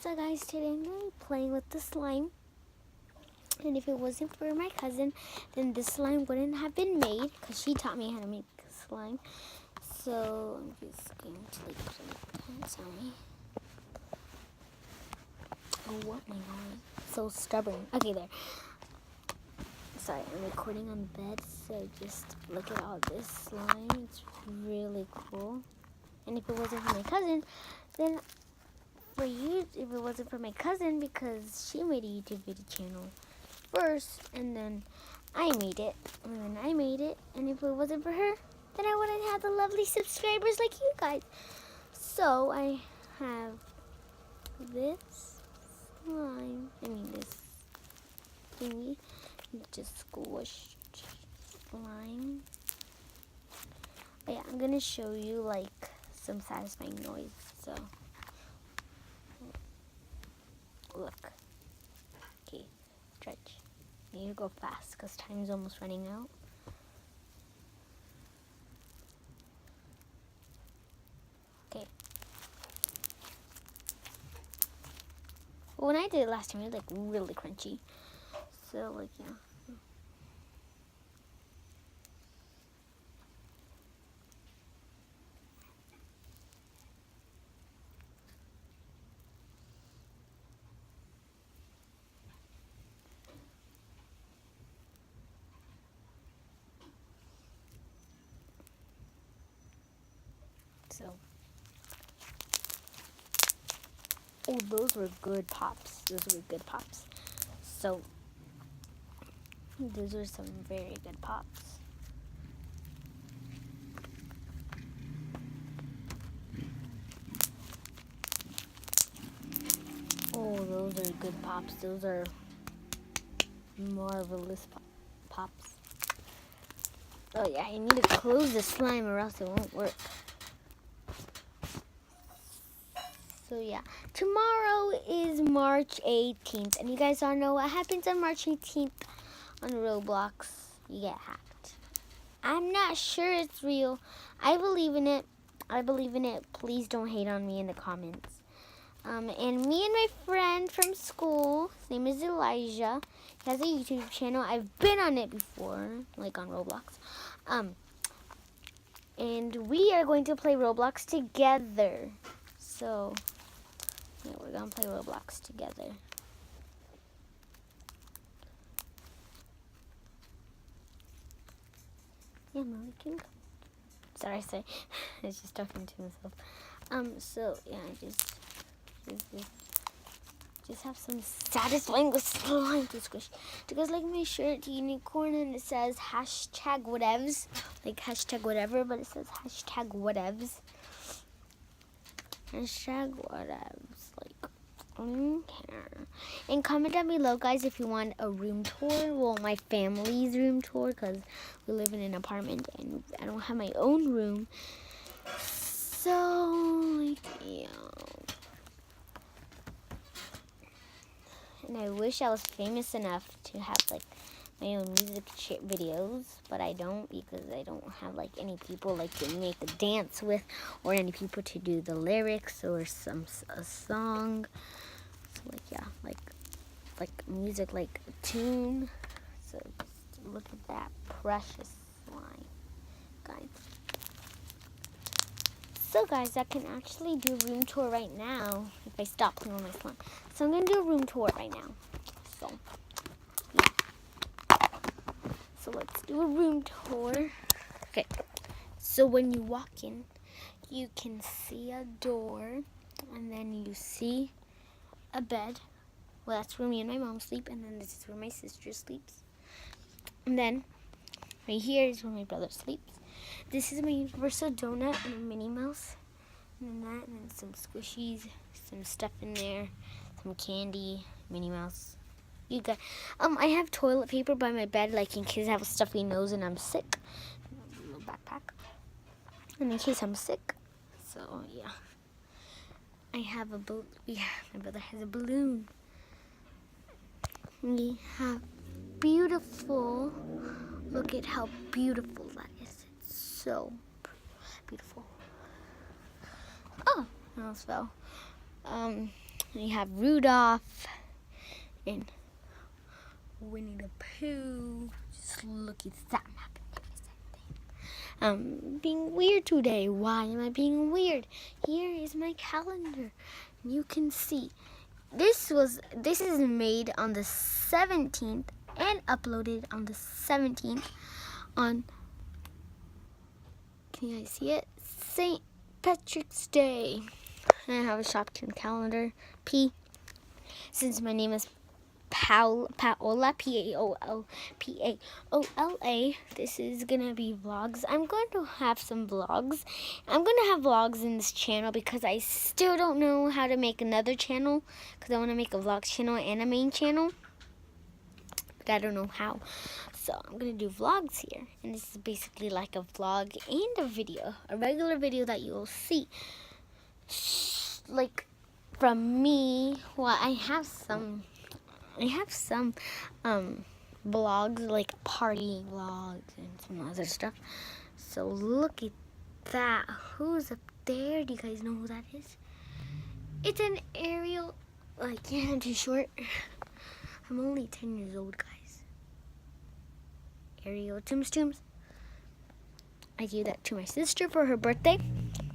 So guys, today I'm going to be playing with the slime. And if it wasn't for my cousin, then this slime wouldn't have been made, because she taught me how to make slime. So I'm just going to play. Sorry. Oh, what my god. So stubborn. Okay, there. Sorry, I'm recording on bed, so just look at all this slime. It's really cool. And if it wasn't for my cousin, then for you, if it wasn't for my cousin, because she made a YouTube video channel first, and then I made it, and if it wasn't for her, then I wouldn't have the lovely subscribers like you guys. So I have this slime, this thingy, just squished slime. But yeah, I'm gonna show you like some satisfying noise, so look. Okay, stretch. You need to go fast because time's almost running out. Okay. When I did it last time, it was like really crunchy. So like, yeah. So, oh, those were good pops. So, those are some very good pops. Oh, those are good pops. Those are marvelous pops. Oh yeah, I need to close the slime or else it won't work. So yeah, tomorrow is March 18th, and you guys all know what happens on March 18th on Roblox. You get hacked. I'm not sure it's real. I believe in it. Please don't hate on me in the comments. And me and my friend from school, his name is Elijah. He has a YouTube channel. I've been on it before, like on Roblox. And we are going to play Roblox together. So yeah, we're gonna play Roblox together. Yeah, no, we can. Sorry. I was just talking to myself. So yeah, just have some satisfying slime to squish. Do you guys like my shirt, unicorn, and it says hashtag whatevs, like hashtag whatever, but it says hashtag whatevs. Hashtag whatevs, like, I don't care. And comment down below, guys, if you want a room tour. Well, my family's room tour, because we live in an apartment and I don't have my own room. So, like, yeah. And I wish I was famous enough to have, like, my own music videos, but I don't, because I don't have like any people like to make a dance with, or any people to do the lyrics or a song. So like, yeah, like music, like a tune. So just look at that precious slime, guys. So guys, I can actually do a room tour right now if I stop playing with my slime. So I'm gonna do a room tour right now. So yeah. So let's do a room tour. Okay, so when you walk in, you can see a door, and then you see a bed. Well, that's where me and my mom sleep, and then this is where my sister sleeps. And then right here is where my brother sleeps. This is my universal donut and a Minnie Mouse. And then that, and then some squishies, some stuff in there, some candy, Minnie Mouse. You got, I have toilet paper by my bed, like in case I have a stuffy nose and I'm sick. A little backpack. And in case I'm sick. So yeah, I have a my brother has a balloon. We have beautiful. Look at how beautiful that is. It's so beautiful. Oh, I almost fell. And you have Rudolph and Winnie the Pooh. Just look at that map. Being weird today. Why am I being weird? Here is my calendar. You can see this is made on the 17th and uploaded on the 17th on, can you guys see it? St. Patrick's Day. And I have a Shopkin calendar. P. Since my name is Paola, Paola, this is gonna be vlogs. I'm going to have some vlogs. I'm gonna have vlogs in this channel because I still don't know how to make another channel, because I want to make a vlog channel and a main channel, but I don't know how. So I'm gonna do vlogs here, and this is basically like a vlog and a video, a regular video that you'll see like from me. Well, I have some vlogs, like party vlogs and some other stuff. So look at that. Who's up there? Do you guys know who that is? It's an Ariel. Like, yeah, I'm too short. I'm only 10 years old, guys. Ariel Tombs. I gave that to my sister for her birthday.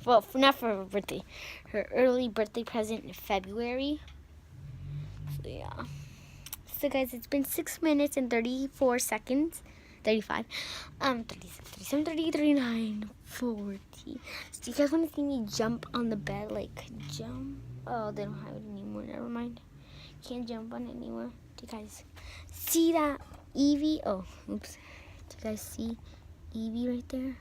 Well, not for her birthday. Her early birthday present in February. So, yeah. So guys, it's been 6 minutes and 34 seconds. 35. 37, 30, 39, 40. So do you guys want to see me jump on the bed? Like, jump? Oh, they don't have it anymore. Never mind. Can't jump on it anymore. Do you guys see that? Eevee? Oh, oops. Do you guys see Eevee right there?